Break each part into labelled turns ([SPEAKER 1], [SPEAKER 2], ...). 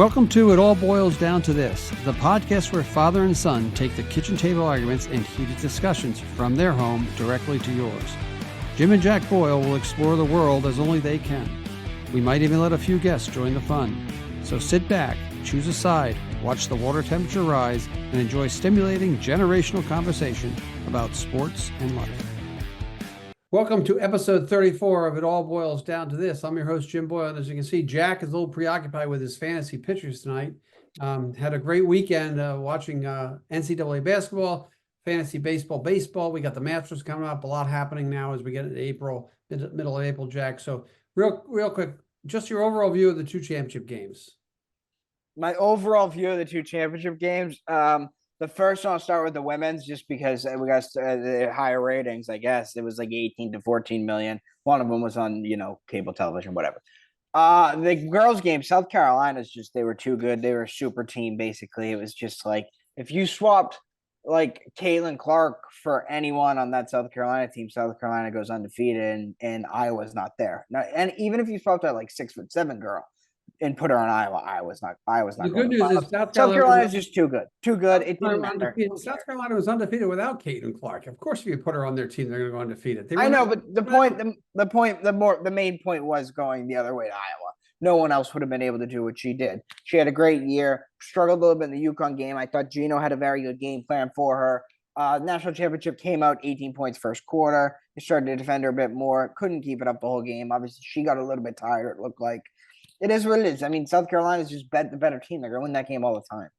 [SPEAKER 1] Welcome to It All Boils Down to This, the podcast where father and son take the kitchen table arguments and heated discussions from their home directly to yours. Jim and Jack Boyle will explore the world as only they can. We might even let a few guests join the fun. So sit back, choose a side, watch the water temperature rise, and enjoy stimulating generational conversation about sports and life. Welcome to episode 34 of It All Boils Down to This. I'm your host, Jim Boyle, and as you can see, Jack is a little preoccupied with his fantasy pitchers tonight. Had a great weekend watching NCAA basketball, fantasy baseball. We got the Masters coming up, a lot happening now as we get into April, middle of April, Jack. So real quick, just your overall view of the two championship games.
[SPEAKER 2] My overall view of the two championship games, the first one, I'll start with the women's just because we got the higher ratings, I guess. It was like 18 to 14 million. One of them was on, cable television, whatever. The girls' game, South Carolina's they were too good. They were a super team, basically. It was just like, if you swapped like Caitlin Clark for anyone on that South Carolina team, South Carolina goes undefeated and Iowa's not there. Now, and even if you swapped that like 6'7" girl and put her on Iowa's not.
[SPEAKER 1] The good news is
[SPEAKER 2] South Carolina is just too good. It didn't matter.
[SPEAKER 1] South Carolina was undefeated without Caitlin Clark. Of course, if you put her on their team, they're going to go undefeated.
[SPEAKER 2] I know, but the main point was going the other way to Iowa. No one else would have been able to do what she did. She had a great year. Struggled a little bit in the UConn game. I thought Gino had a very good game plan for her. National championship came out 18 points first quarter. He started to defend her a bit more. Couldn't keep it up the whole game. Obviously, she got a little bit tired. It looked like. It is what it is. I mean, South Carolina's just the better team. They're going to win that game all the time.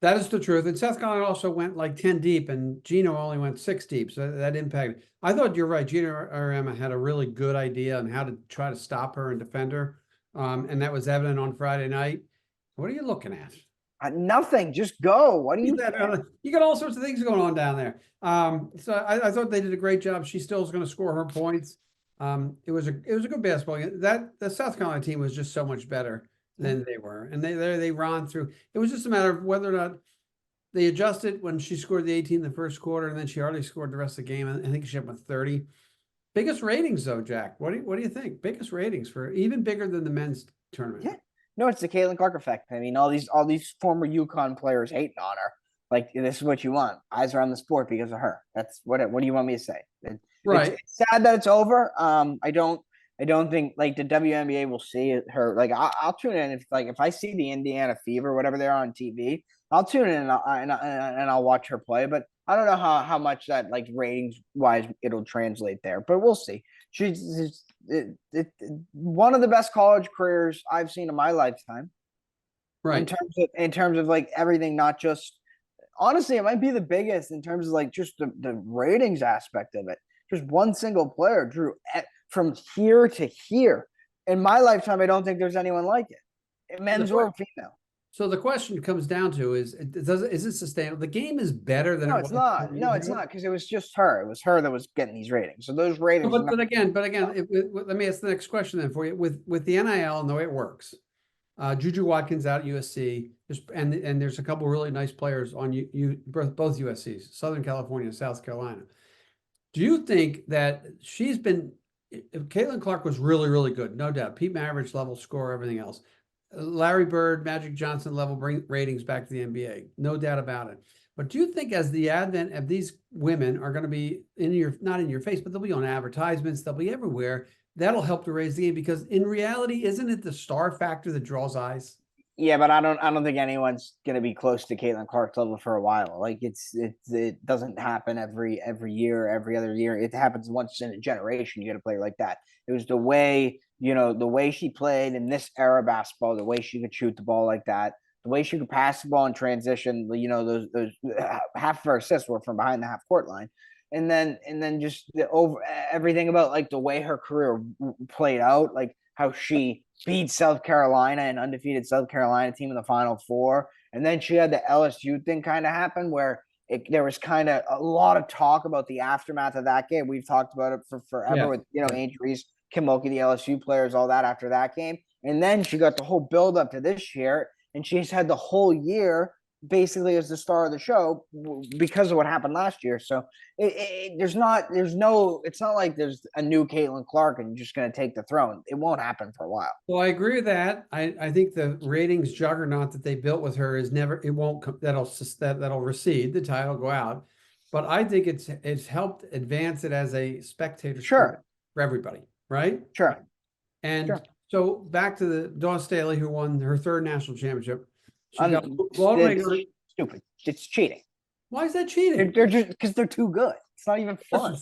[SPEAKER 1] That is the truth. And South Carolina also went like 10 deep, and Gino only went 6 deep. So that impacted. I thought you're right. Gino or Emma had a really good idea on how to try to stop her and defend her. And that was evident on Friday night. What are you looking at?
[SPEAKER 2] Nothing. Just go. What do you
[SPEAKER 1] You got all sorts of things going on down there. So I thought they did a great job. She still is going to score her points. It was a good basketball game. The South Carolina team was just so much better than they were, and they ran through. It was just a matter of whether or not they adjusted when she scored the 18 in the first quarter, and then she hardly scored the rest of the game. I think she went 30. Biggest ratings though, Jack. What do you think? Biggest ratings for even bigger than the men's tournament.
[SPEAKER 2] Yeah, no, it's the Caitlin Clark effect. I mean, all these former UConn players hating on her. Like, this is what you want. Eyes are on the sport because of her. That's what do you want me to say?
[SPEAKER 1] Right.
[SPEAKER 2] It's sad that it's over. I don't think like the WNBA will see her. Like, I'll tune in if I see the Indiana Fever, whatever they're on TV, I'll tune in and I'll watch her play. But I don't know how much that like ratings wise it'll translate there. But we'll see. She's one of the best college careers I've seen in my lifetime.
[SPEAKER 1] Right.
[SPEAKER 2] In terms of like everything, not just. Honestly, it might be the biggest in terms of like just the ratings aspect of it. Just one single player drew from here to here. In my lifetime, I don't think there's anyone like it, men's or female.
[SPEAKER 1] So the question comes down to is it sustainable? The game is better than
[SPEAKER 2] it's not. No, it's not, because it was just her. It was her that was getting these ratings. So those ratings.
[SPEAKER 1] But again, let me ask the next question then for you. With the NIL and the way it works. Juju Watkins out at USC, and there's a couple really nice players on both USCs, Southern California and South Carolina. Do you think that Caitlin Clark was really, really good? No doubt. Pete Maravich level score, everything else. Larry Bird, Magic Johnson level bring ratings back to the NBA. No doubt about it. But do you think as the advent of these women are going to be not in your face, but they'll be on advertisements, they'll be everywhere, that'll help to raise the game? Because in reality, isn't it the star factor that draws eyes?
[SPEAKER 2] Yeah, but I don't think anyone's going to be close to Caitlin Clark's level for a while. Like it doesn't happen every year, every other year. It happens once in a generation. You get a player like that. It was the way she played in this era of basketball, the way she could shoot the ball like that, the way she could pass the ball in transition. Those half of her assists were from behind the half court line. And then just everything about like the way her career played out, like how she beat South Carolina, an undefeated South Carolina team in the Final Four. And then she had the LSU thing kind of happen where there was kind of a lot of talk about the aftermath of that game. We've talked about it for forever with, injuries, Kim Mulkey, the LSU players, all that after that game. And then she got the whole build up to this year, and she's had the whole year basically as the star of the show because of what happened last year. So it's not like there's a new Caitlin Clark and you're just going to take the throne. It won't happen for a while.
[SPEAKER 1] Well, I agree with that. I think the ratings juggernaut that they built with her is never, it won't come, that'll recede, the tide will go out. But I think it's helped advance it as a spectator sport for everybody, right?
[SPEAKER 2] Sure.
[SPEAKER 1] And so back to the Dawn Staley, who won her third national championship. She got
[SPEAKER 2] stupid. It's cheating.
[SPEAKER 1] Why is that cheating?
[SPEAKER 2] They're just because they're too good. It's not even fun.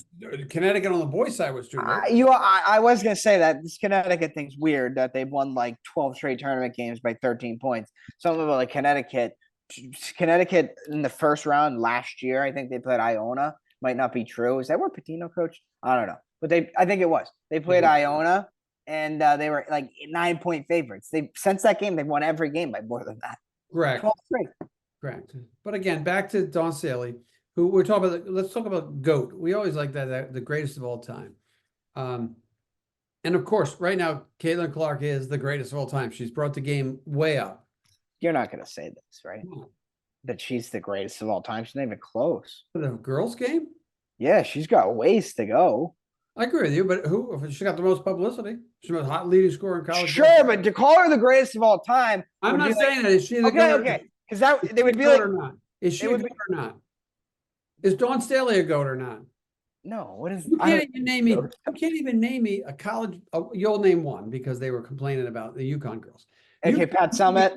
[SPEAKER 1] Connecticut on the boys' side was too good.
[SPEAKER 2] I was gonna say that this Connecticut thing's weird that they've won like 12 straight tournament games by 13 points. Something about like Connecticut in the first round last year. I think they played Iona. Might not be true. Is that where Patino coached? I don't know, but I think it was. They played Iona, and they were like 9-point favorites. Since that game, they've won every game by more than that.
[SPEAKER 1] Correct. Correct. But again, back to Dawn Staley, who we're talking about. Let's talk about GOAT. We always like that the greatest of all time. And of course, right now, Caitlin Clark is the greatest of all time. She's brought the game way up.
[SPEAKER 2] You're not going to say this, right? That she's the greatest of all time. She's not even close.
[SPEAKER 1] For the girls' game?
[SPEAKER 2] Yeah, she's got ways to go.
[SPEAKER 1] I agree with you, but she got the most publicity? She's the most hot leading scorer in college.
[SPEAKER 2] Sure, but to call her the greatest of all time.
[SPEAKER 1] I'm not saying that. Is she the GOAT?
[SPEAKER 2] Okay. Because they would be like,
[SPEAKER 1] or not? Is she a GOAT or not? Is Dawn Staley a GOAT or not?
[SPEAKER 2] No. What is?
[SPEAKER 1] You can't even name me a college. You'll name one because they were complaining about the UConn girls.
[SPEAKER 2] Okay, Pat Summit.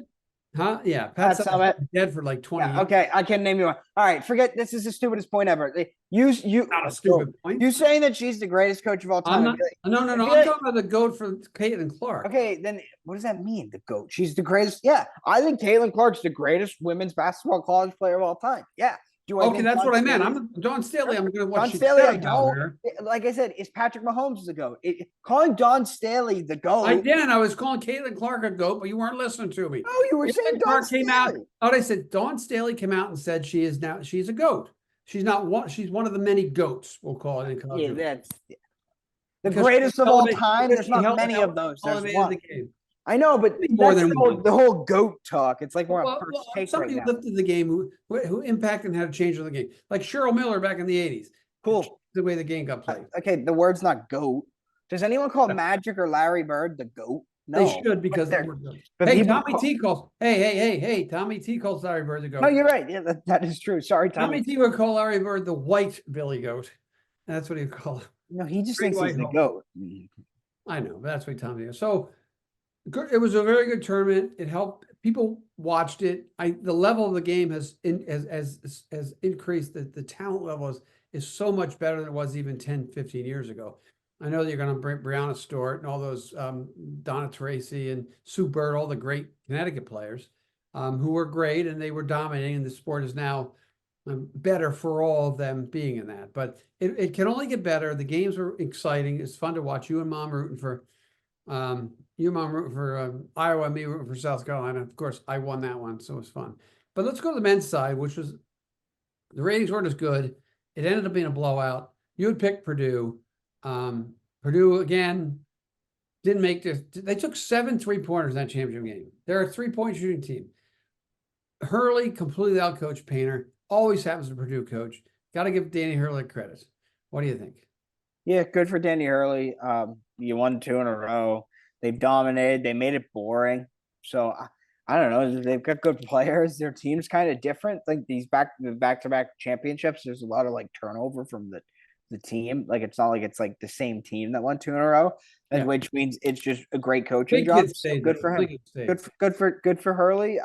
[SPEAKER 1] Huh? Yeah, Pat Summit dead for like 20 years.
[SPEAKER 2] Okay, I can name you one. All right, forget this is the stupidest point ever.
[SPEAKER 1] Not a stupid point.
[SPEAKER 2] You saying that she's the greatest coach of all time?
[SPEAKER 1] No. I'm talking about the GOAT for Caitlin Clark.
[SPEAKER 2] Okay, then what does that mean? The GOAT? She's the greatest. Yeah, I think Caitlin Clark's the greatest women's basketball college player of all time. Yeah.
[SPEAKER 1] Okay, that's what I meant. I'm Dawn Staley. I'm going to watch
[SPEAKER 2] Dawn Staley. I don't. Like I said, is Patrick Mahomes the GOAT? Calling Dawn Staley the GOAT.
[SPEAKER 1] I didn't. I was calling Caitlin Clark a GOAT, but you weren't listening to me.
[SPEAKER 2] No, you were saying Dawn Staley
[SPEAKER 1] came out. Oh, I said Dawn Staley came out and said she's a GOAT. She's not one. She's one of the many GOATs. We'll call it in college.
[SPEAKER 2] Yeah, that's the greatest of all time. There's not many of those. There's one. I know, but
[SPEAKER 1] more than
[SPEAKER 2] the whole GOAT talk. It's like we're on first take
[SPEAKER 1] somebody
[SPEAKER 2] right
[SPEAKER 1] who lifted the game, who impacted and had a change in the game, like Cheryl Miller back in the 80s.
[SPEAKER 2] Cool.
[SPEAKER 1] The way the game got played.
[SPEAKER 2] Okay, the word's not GOAT. Does anyone call Magic or Larry Bird the GOAT? No,
[SPEAKER 1] they should because hey, Tommy T calls. Hey, Tommy T calls Larry Bird the GOAT.
[SPEAKER 2] No, you're right. Yeah, that is true. Sorry,
[SPEAKER 1] Tommy T would call Larry Bird the white Billy Goat. That's what he'd call it.
[SPEAKER 2] No, he just thinks he's the GOAT.
[SPEAKER 1] I know, but that's what Tommy is. So it was a very good tournament. It helped. People watched it. The level of the game has increased. The talent level is so much better than it was even 10, 15 years ago. I know that you're going to bring Brianna Stewart and all those Donna Tracy and Sue Bird, all the great Connecticut players who were great and they were dominating. And the sport is now better for all of them being in that. But it can only get better. The games were exciting. It's fun to watch. You and Mom rooting for Iowa, me rooting for South Carolina. Of course, I won that one, so it was fun. But let's go to the men's side, which was the ratings weren't as good. It ended up being a blowout. You had picked Purdue. Purdue again didn't make this. They took 7 3-pointers in that championship game. They're a 3-point shooting team. Hurley completely outcoached Painter. Always happens to Purdue coach. Got to give Danny Hurley credit. What do you think?
[SPEAKER 2] Yeah, good for Danny Hurley. You won 2 in a row. They've dominated. They made it boring. So I don't know. They've got good players. Their team's kind of different. Like these back-to-back championships, there's a lot of like turnover from the team. Like it's not like it's like the same team that won 2 in a row, which means it's just a great coaching job. So good for him. Good for Hurley.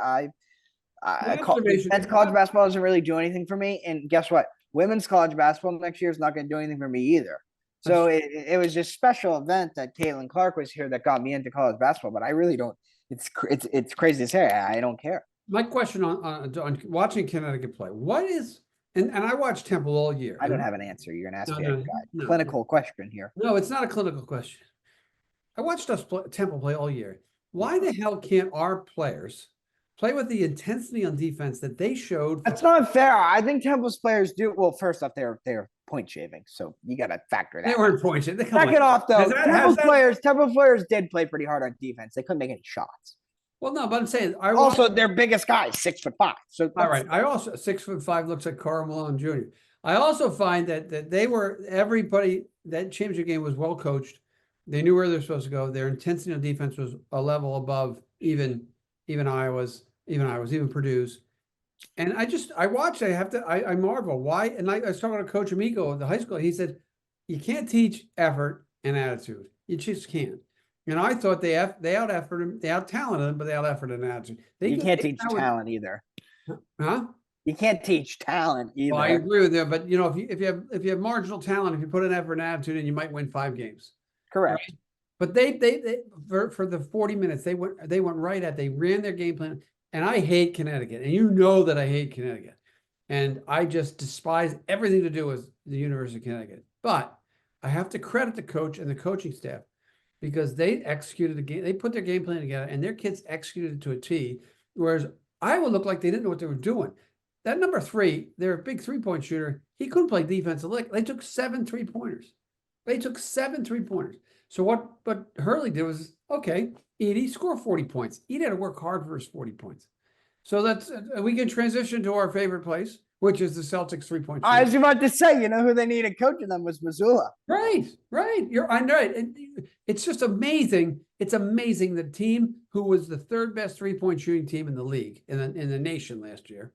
[SPEAKER 2] Men's college basketball doesn't really do anything for me. And guess what? Women's college basketball next year is not going to do anything for me either. So it was just a special event that Caitlin Clark was here that got me into college basketball. But I really don't. It's crazy to say. I don't care.
[SPEAKER 1] My question on watching Connecticut play, what is and I watched Temple all year.
[SPEAKER 2] I don't have an answer. You're going to ask me a clinical question here.
[SPEAKER 1] No, it's not a clinical question. I watched Temple play all year. Why the hell can't our players play with the intensity on defense that they showed?
[SPEAKER 2] That's not fair. I think Temple's players do. Well, first off, they're point shaving, so you got to factor that.
[SPEAKER 1] They weren't point shaving.
[SPEAKER 2] Back it off, though. Temple players did play pretty hard on defense. They couldn't make any shots.
[SPEAKER 1] Well, no, but I'm saying
[SPEAKER 2] Also, their biggest guy is 6'5". So
[SPEAKER 1] all right. I also 6'5" looks like Karl Malone Jr. I also find that they were everybody that championship game was well coached. They knew where they're supposed to go. Their intensity on defense was a level above even even Purdue's. And I watched. I marvel why. And I was talking to Coach Amico at the high school. He said, "You can't teach effort and attitude. You just can't." And I thought they out efforted him, they out talented him, but they out efforted and attitude.
[SPEAKER 2] You can't teach talent either.
[SPEAKER 1] Huh?
[SPEAKER 2] You can't teach talent either.
[SPEAKER 1] Well, I agree with you, but you know, if you have marginal talent, if you put an effort and attitude in, you might win 5 games.
[SPEAKER 2] Correct.
[SPEAKER 1] Right? But they for the 40 minutes they went right at, they ran their game plan. And I hate Connecticut, and you know that I hate Connecticut, and I just despise everything to do with the University of Connecticut. But I have to credit the coach and the coaching staff because they executed the game. They put their game plan together, and their kids executed it to a T. Whereas Iowa looked like they didn't know what they were doing. That number 3, they're a big 3-point shooter. He couldn't play defensive lick. They took 7 3-pointers. They took 7 3-pointers. So what Hurley did was, okay, Edie score 40 points. Edie had to work hard for his 40 points. So that's we can transition to our favorite place, which is the Celtics 3-point.
[SPEAKER 2] I was about to say, you know who they needed coaching them was Missoula.
[SPEAKER 1] Right. I'm right. And it's just amazing. It's amazing the team who was the 3rd best 3-point shooting team in the league in the nation last year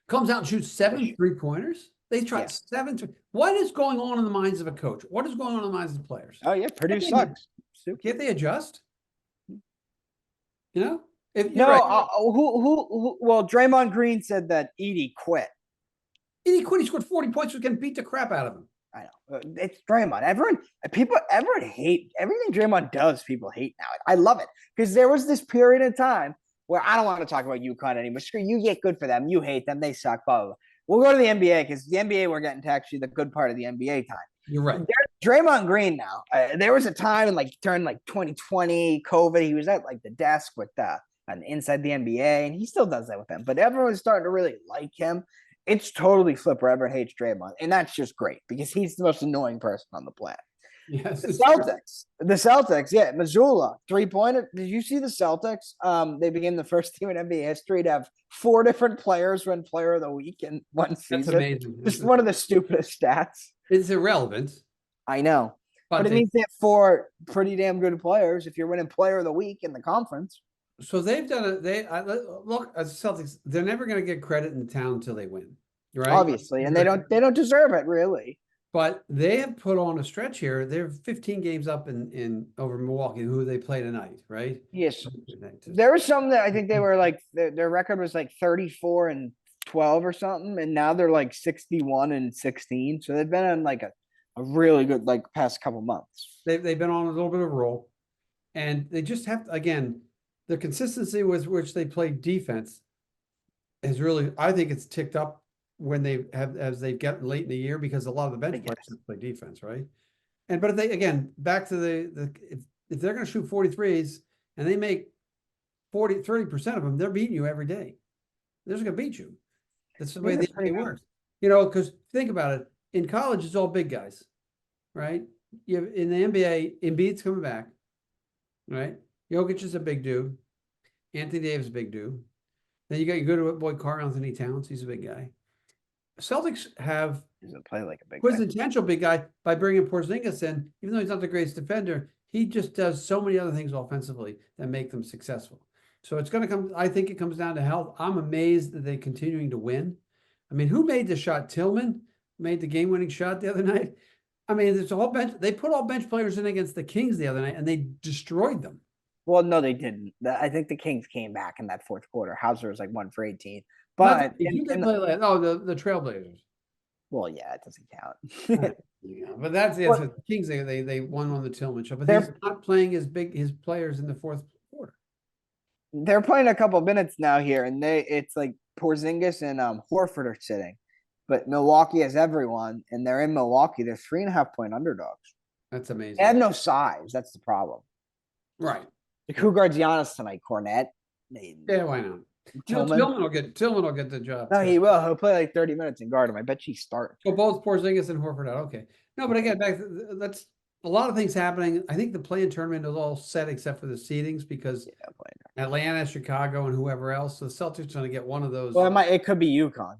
[SPEAKER 1] comes out and shoots 7 3-pointers. They tried 7 3. What is going on in the minds of a coach? What is going on in the minds of the players?
[SPEAKER 2] Oh yeah, Purdue sucks.
[SPEAKER 1] Can't they adjust? You know?
[SPEAKER 2] No, right. Who? Well, Draymond Green said that Edie quit.
[SPEAKER 1] Edie quit. He scored 40 points. We can beat the crap out of him.
[SPEAKER 2] I know. It's Draymond. Everyone hate everything Draymond does. People hate now. I love it because there was this period of time where I don't want to talk about UConn anymore. Screw you. Get good for them. You hate them. They suck. Blah, blah, blah. We'll go to the NBA because the NBA we're getting to actually the good part of the NBA time.
[SPEAKER 1] You're right.
[SPEAKER 2] Draymond Green now. There was a time in during 2020 COVID, he was at the desk with and inside the NBA, and he still does that with them. But everyone's starting to really like him. It's totally flipped where everyone hates Draymond, and that's just great because he's the most annoying person on the planet.
[SPEAKER 1] Yes,
[SPEAKER 2] the Celtics, yeah, Missoula 3-pointer. Did you see the Celtics? They became the first team in NBA history to have 4 different players win Player of the Week in one season.
[SPEAKER 1] That's amazing.
[SPEAKER 2] Just one of the stupidest stats.
[SPEAKER 1] It's irrelevant.
[SPEAKER 2] I know, but it means they have 4 pretty damn good players if you're winning Player of the Week in the conference.
[SPEAKER 1] So they've done it. Look, as Celtics, they're never going to get credit in the town until they win, right?
[SPEAKER 2] Obviously, and they don't deserve it really.
[SPEAKER 1] But they have put on a stretch here. They're 15 games up in over Milwaukee, who they play tonight, right?
[SPEAKER 2] Yes. There was some that I think they were their record was 34-12 or something, and now they're 61-16. So they've been on a really good past couple months.
[SPEAKER 1] They've been on a little bit of a roll, and they just have to, again. The consistency with which they play defense is really, I think it's ticked up when they have, as they get late in the year, because a lot of the bench players play defense, right? But if they, again, back to if they're going to shoot 43s and they make 30% of them, they're beating you every day. They're just going to beat you. That's the way the NBA works. You know, because think about it. In college, it's all big guys, right? In the NBA, Embiid's coming back, right? Jokic is a big dude. Anthony Davis is a big dude. Then you got your good boy Karl-Anthony Towns. He's a big guy. Celtics have
[SPEAKER 2] play like a big
[SPEAKER 1] quintessential big guy by bringing Porzingis in. Even though he's not the greatest defender, he just does so many other things offensively that make them successful. So it's going to come. I think it comes down to health. I'm amazed that they're continuing to win. I mean, who made the shot? Tillman made the game-winning shot the other night. I mean, there's a whole bench. They put all bench players in against the Kings the other night, and they destroyed them.
[SPEAKER 2] Well, no, they didn't. I think the Kings came back in that fourth quarter. Hauser was 1 for 18. But
[SPEAKER 1] the Trailblazers.
[SPEAKER 2] Well, yeah, it doesn't count.
[SPEAKER 1] Yeah, but that's it. The Kings, they won on the Tillman show, but they're not playing his players in the fourth quarter.
[SPEAKER 2] They're playing a couple minutes now here, and it's Porzingis and Horford are sitting, but Milwaukee has everyone, and they're in Milwaukee. They're 3.5-point underdogs.
[SPEAKER 1] That's amazing.
[SPEAKER 2] They have no size. That's the problem.
[SPEAKER 1] Right.
[SPEAKER 2] Who guards Giannis tonight? Cornette.
[SPEAKER 1] Yeah, why not? Tillman will get the job.
[SPEAKER 2] No, he will. He'll play 30 minutes and guard him. I bet she starts.
[SPEAKER 1] So both Porzingis and Horford out. Okay. No, but again, let's a lot of things happening. I think the play-in tournament is all set except for the seedings because Atlanta, Chicago, and whoever else. So the Celtics are going to get one of those.
[SPEAKER 2] Well, it could be UConn.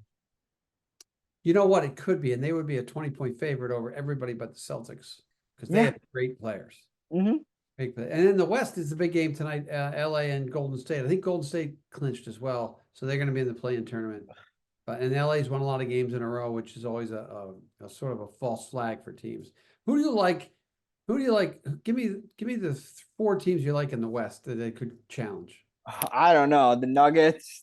[SPEAKER 1] You know what? It could be, and they would be a 20-point favorite over everybody but the Celtics because they have great players.
[SPEAKER 2] Mm-hmm.
[SPEAKER 1] And in the West is the big game tonight, LA and Golden State. I think Golden State clinched as well, so they're going to be in the play-in tournament. And LA's won a lot of games in a row, which is always a sort of a false flag for teams. Who do you like? Who do you like? Give me the 4 teams you like in the West that they could challenge.
[SPEAKER 2] I don't know. The Nuggets,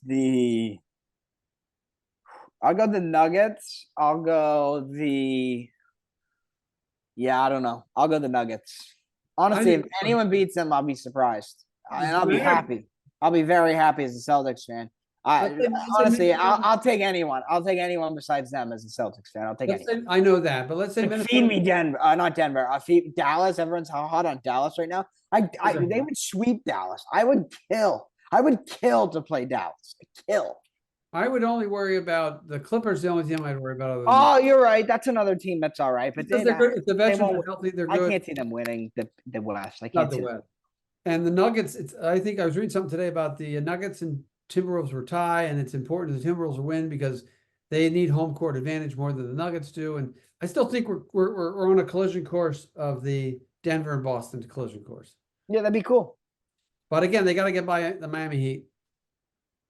[SPEAKER 2] I'll go the Nuggets. I'll go I don't know. I'll go the Nuggets. Honestly, if anyone beats them, I'll be surprised. And I'll be happy. I'll be very happy as a Celtics fan. Honestly, I'll take anyone. I'll take anyone besides them as a Celtics fan. I'll take anyone.
[SPEAKER 1] I know that, but let's say
[SPEAKER 2] feed me Denver, not Denver. Feed Dallas. Everyone's hot on Dallas right now. They would sweep Dallas. I would kill to play Dallas. Kill.
[SPEAKER 1] I would only worry about the Clippers. The only team I'd worry about.
[SPEAKER 2] Oh, you're right. That's another team that's all right. But
[SPEAKER 1] they're good. If the veterans are healthy, they're good.
[SPEAKER 2] I can't see them winning the West. I can't see the West.
[SPEAKER 1] And the Nuggets. I think I was reading something today about the Nuggets and Timberwolves were tie, and it's important the Timberwolves win because they need home court advantage more than the Nuggets do. And I still think we're on a collision course of the Denver and Boston collision course.
[SPEAKER 2] Yeah, that'd be cool.
[SPEAKER 1] But again, they got to get by the Miami Heat,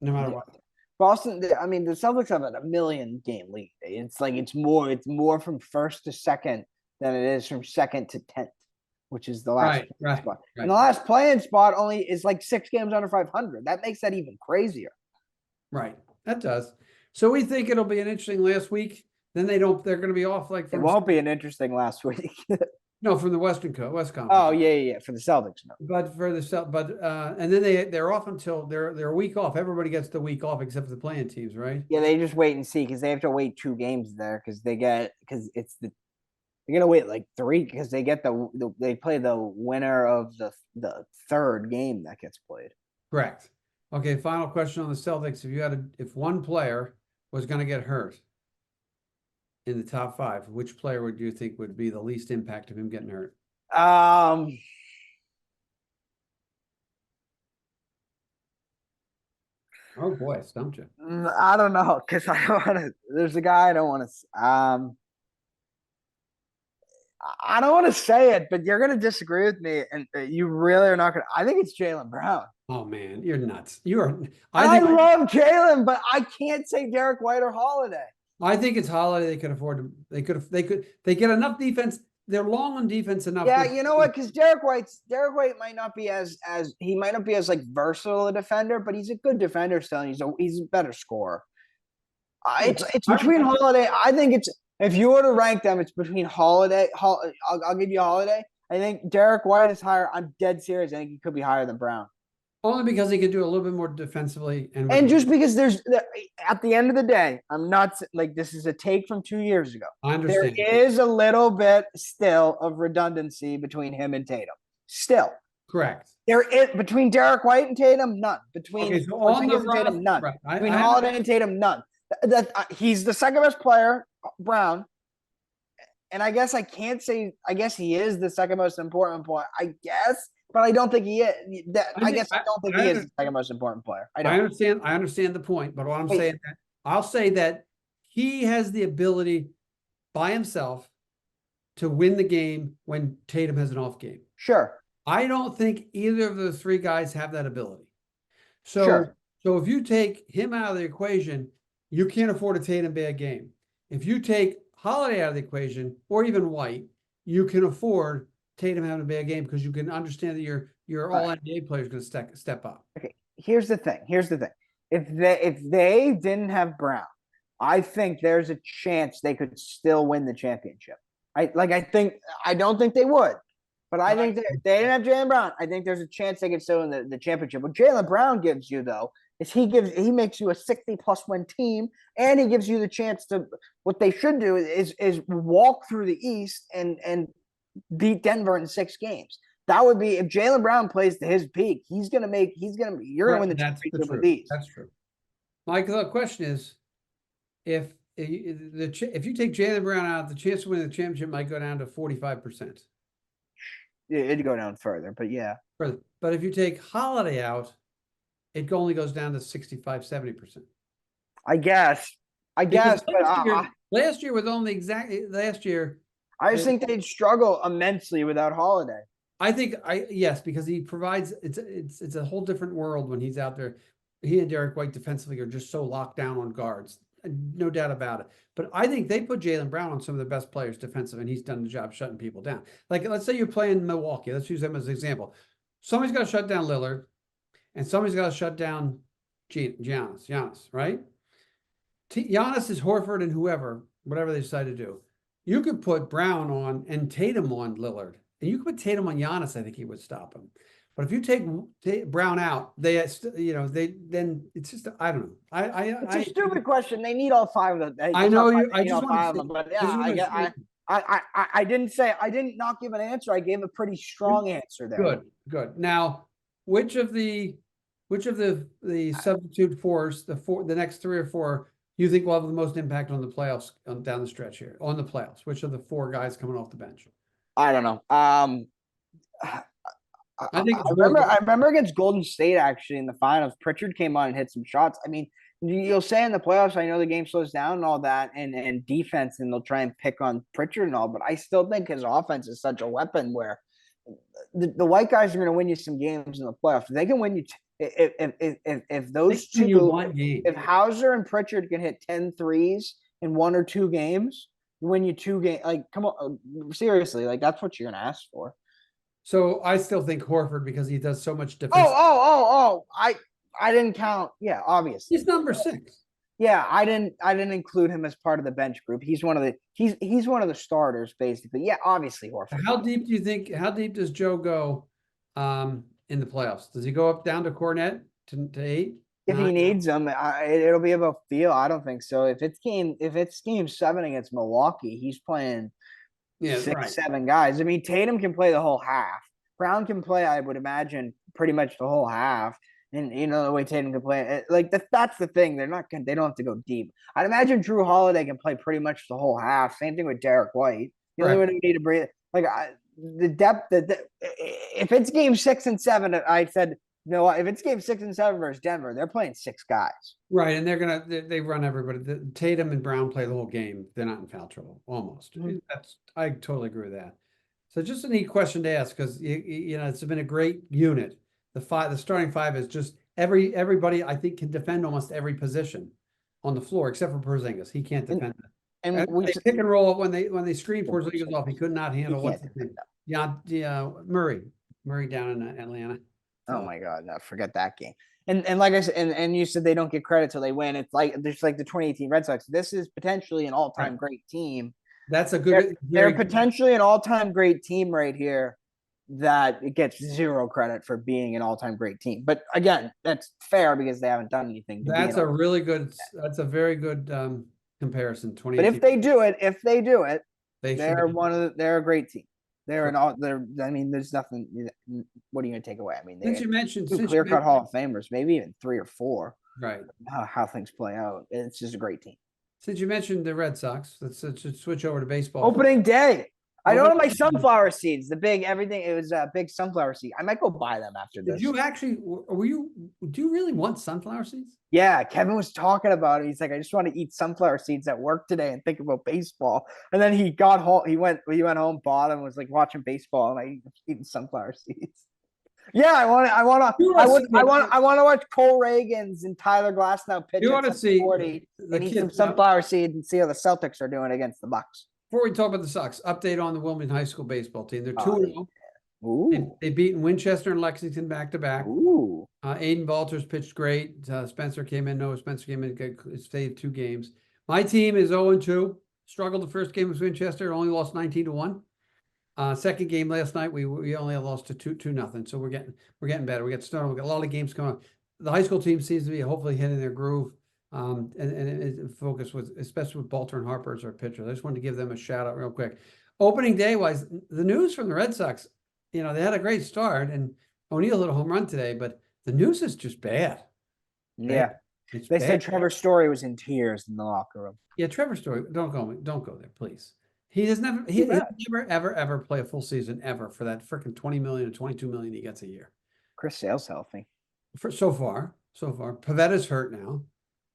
[SPEAKER 1] no matter what.
[SPEAKER 2] Boston, I mean, the Celtics have a 1,000,000-game lead. It's like it's more from first to second than it is from second to 10th, which is the last spot. Right. And the last play-in spot only is like 6 games under 500. That makes that even crazier.
[SPEAKER 1] Right, that does. So we think it'll be an interesting last week. Then they're going to be off like.
[SPEAKER 2] It won't be an interesting last week.
[SPEAKER 1] No, from the West Conference.
[SPEAKER 2] Oh yeah, for the Celtics. No.
[SPEAKER 1] But for the and then they're off until they're a week off. Everybody gets the week off except for the play-in teams, right?
[SPEAKER 2] Yeah, they just wait and see because they have to wait 2 games there because they're gonna wait like 3 because they get they play the winner of the 3rd game that gets played.
[SPEAKER 1] Correct. Okay, final question on the Celtics: if one player was going to get hurt in the top 5, which player would you think would be the least impact of him getting hurt?
[SPEAKER 2] Oh
[SPEAKER 1] boy, stumped you.
[SPEAKER 2] I don't know because I don't want to. There's a guy I don't want to. I don't want to say it, but you're going to disagree with me, and you really are not going to. I think it's Jaylen Brown.
[SPEAKER 1] Oh man, you're nuts. You are.
[SPEAKER 2] I love Jaylen, but I can't say Derek White or Holiday.
[SPEAKER 1] I think it's Holiday. They could afford to. They get enough defense. They're long on defense enough.
[SPEAKER 2] Yeah, you know what? Because Derek White might not be as he might not be as like versatile a defender, but he's a good defender still. And he's a better scorer. It's between Holiday. I think it's if you were to rank them, it's between Holiday. I'll give you Holiday. I think Derek White is higher. I'm dead serious. I think he could be higher than Brown.
[SPEAKER 1] Only because he could do a little bit more defensively.
[SPEAKER 2] And just because at the end of the day, I'm not like this is a take from 2 years ago.
[SPEAKER 1] I understand.
[SPEAKER 2] There is a little bit still of redundancy between him and Tatum. Still.
[SPEAKER 1] Correct.
[SPEAKER 2] There is between Derek White and Tatum, none. Between
[SPEAKER 1] Tatum,
[SPEAKER 2] none.
[SPEAKER 1] Right.
[SPEAKER 2] Between Holiday and Tatum, none. He's the second best player, Brown. And I guess I can't say. I guess he is the second most important player. I guess. But I don't think he is. I don't think he is the second most important player. I
[SPEAKER 1] understand the point, but what I'm saying, I'll say that he has the ability by himself to win the game when Tatum has an off game.
[SPEAKER 2] Sure.
[SPEAKER 1] I don't think either of those 3 guys have that ability. So if you take him out of the equation, you can't afford a Tatum bad game. If you take Holiday out of the equation, or even White, you can afford Tatum having a bad game because you can understand that your all NBA player is going to step up.
[SPEAKER 2] Okay, here's the thing. If they didn't have Brown, I think there's a chance they could still win the championship. I don't think they would, but I think if they didn't have Jaylen Brown, I think there's a chance they could still win the championship. What Jaylen Brown gives you though is he makes you a 60+ win team, and he gives you the chance to what they should do is walk through the East and beat Denver in 6 games. That would be if Jaylen Brown plays to his peak. You're gonna win the championship with these.
[SPEAKER 1] That's true. Mike, the question is, if you take Jaylen Brown out, the chance of winning the championship might go down to 45%.
[SPEAKER 2] it'd go down further. But yeah,
[SPEAKER 1] But if you take Holiday out, it only goes down to 65, 70%.
[SPEAKER 2] I guess.
[SPEAKER 1] Because
[SPEAKER 2] But
[SPEAKER 1] last year was only last year.
[SPEAKER 2] I just think they'd struggle immensely without Holiday.
[SPEAKER 1] I think yes, because he provides it's a whole different world when he's out there. He and Derek White defensively are just so locked down on guards. No doubt about it. But I think they put Jaylen Brown on some of the best players defensive, and he's done the job shutting people down. Like, let's say you're playing Milwaukee. Let's use them as an example. Somebody's got to shut down Lillard, and somebody's got to shut down Giannis, right? Giannis is Horford and whatever they decide to do. You could put Brown on and Tatum on Lillard, and you could put Tatum on Giannis. I think he would stop him. But if you take Brown out, then it's just, I don't know.
[SPEAKER 2] It's a stupid question. They need all five of them.
[SPEAKER 1] I know you.
[SPEAKER 2] I just want to. But yeah, I didn't not give an answer. I gave a pretty strong answer there.
[SPEAKER 1] Good. Now, which of the substitute fours, the next 3 or 4, you think will have the most impact on the playoffs down the stretch here on the playoffs? Which of the 4 guys coming off the bench?
[SPEAKER 2] I don't know. I remember against Golden State actually in the finals. Pritchard came on and hit some shots. I mean, you'll say in the playoffs, I know the game slows down and all that, and defense, and they'll try and pick on Pritchard and all, but I still think his offense is such a weapon where the white guys are going to win you some games in the playoffs. They can win you if those two, if Hauser and Pritchard can hit 10 threes in 1 or 2 games, win you 2 games. Like, come on, seriously, like that's what you're going to ask for.
[SPEAKER 1] So I still think Horford because he does so much defense.
[SPEAKER 2] I didn't count. Yeah, obviously.
[SPEAKER 1] He's number 6.
[SPEAKER 2] Yeah, I didn't include him as part of the bench group. He's one of the starters, basically. Yeah, obviously Horford.
[SPEAKER 1] How deep does Joe go in the playoffs? Does he go up down to Cornet to 8?
[SPEAKER 2] If he needs them, it'll be about feel. I don't think so. If it's game 7 against Milwaukee, he's playing 6-7 guys. I mean, Tatum can play the whole half. Brown can play, I would imagine, pretty much the whole half. And you know the way Tatum can play, that's the thing. They don't have to go deep. I'd imagine Drew Holiday can play pretty much the whole half. Same thing with Derek White. The only way they need to breathe, the depth. If it's game 6 and 7, I said no. If it's game 6 and 7 versus Denver, they're playing 6 guys.
[SPEAKER 1] Right, and they run everybody. Tatum and Brown play the whole game. They're not in foul trouble almost. Mm-hmm. I totally agree with that. So just a neat question to ask because it's been a great unit. The starting 5 is just everybody I think can defend almost every position on the floor except for Porzingis. He can't defend that. And they pick and roll when they screen Porzingis off. He could not handle what's his name. Yeah, Murray down in Atlanta.
[SPEAKER 2] So. Oh my God, no, forget that game. And like I said, and you said they don't get credit till they win. It's like the 2018 Red Sox. This is potentially an all-time great team.
[SPEAKER 1] That's a good.
[SPEAKER 2] They're potentially an all-time great team right here. That it gets 0 credit for being an all-time great team. But again, that's fair because they haven't done anything.
[SPEAKER 1] That's a really good. That's a very good comparison.
[SPEAKER 2] But if they do it, they're a great team. I mean, there's nothing. What are you going to take away? I mean,
[SPEAKER 1] since you mentioned
[SPEAKER 2] clear-cut Hall of Famers, maybe even 3 or 4.
[SPEAKER 1] Right.
[SPEAKER 2] How things play out. It's just a great team.
[SPEAKER 1] Since you mentioned the Red Sox, let's switch over to baseball.
[SPEAKER 2] Opening day. I don't know my sunflower seeds, the big everything. It was a big sunflower seed. I might go buy them after this.
[SPEAKER 1] Did you actually? Do you really want sunflower seeds?
[SPEAKER 2] Yeah, Kevin was talking about it. He's like, I just want to eat sunflower seeds at work today and think about baseball. And then he got home. He went home, bought them, was like watching baseball, and I eating sunflower seeds. Yeah, I want to watch Cole Reagans and Tyler Glasnow pitch.
[SPEAKER 1] You want to see
[SPEAKER 2] 40 and eat some sunflower seeds and see how the Celtics are doing against the Bucks.
[SPEAKER 1] Before we talk about the Sox, update on the Wilmington High School baseball team. They're 2-0. They've beaten Winchester and Lexington back-to-back. Aiden Balters pitched great. Spencer came in. Noah Spencer came in. Stayed 2 games. My team is 0-2. Struggled the first game with Winchester. Only lost 19-1. Second game last night, we only lost to 2-0. So we're getting better. We got started. We got a lot of games coming up. The high school team seems to be hopefully hitting their groove. And focus with, especially with Balter and Harper as our pitchers. I just wanted to give them a shout out real quick. Opening day wise, the news from the Red Sox, they had a great start and O'Neill hit a home run today, but the news is just bad.
[SPEAKER 2] Yeah. They said Trevor Story was in tears in the locker room.
[SPEAKER 1] Yeah, Trevor Story, don't go there, please. He has never,
[SPEAKER 2] Too
[SPEAKER 1] he'll
[SPEAKER 2] bad.
[SPEAKER 1] never, ever, ever play a full season ever for that freaking 20 million or 22 million he gets a year.
[SPEAKER 2] Chris Sale's healthy.
[SPEAKER 1] For so far. Pavetta's hurt now,